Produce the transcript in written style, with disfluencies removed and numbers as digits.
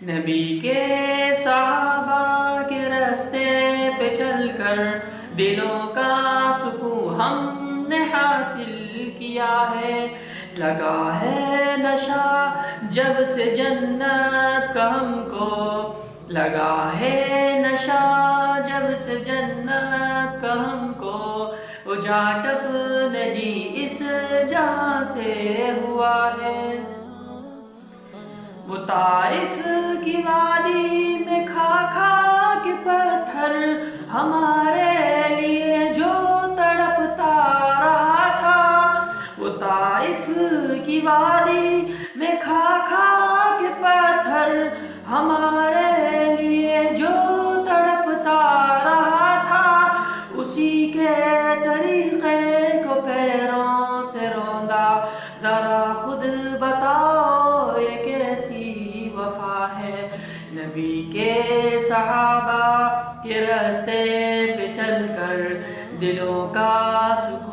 نبی کے صحابہ کے راستے پہ چل کر دلوں کا سکون ہم نے حاصل کیا ہے. لگا ہے نشہ جب سے جنت کا ہم کو، لگا ہے نشہ جب سے جنت کا ہم کو. وہ جاٹب نے جی اس جہاں سے ہوا ہے. وہ طائف کی وادی میں کھا کھا کے پتھر ہمارے لیے جو تڑپتا رہا تھا. وہ طائف کی وادی میں کھا کھا کے پتھر ہمارے لیے جو تڑپتا رہا تھا. اسی کے طریقے کو پیروں سے روندا. ذرا خود بتاؤ یہ کیسی وفا ہے. نبی کے صحابہ کے راستے پہ چل کر دلوں کا سکون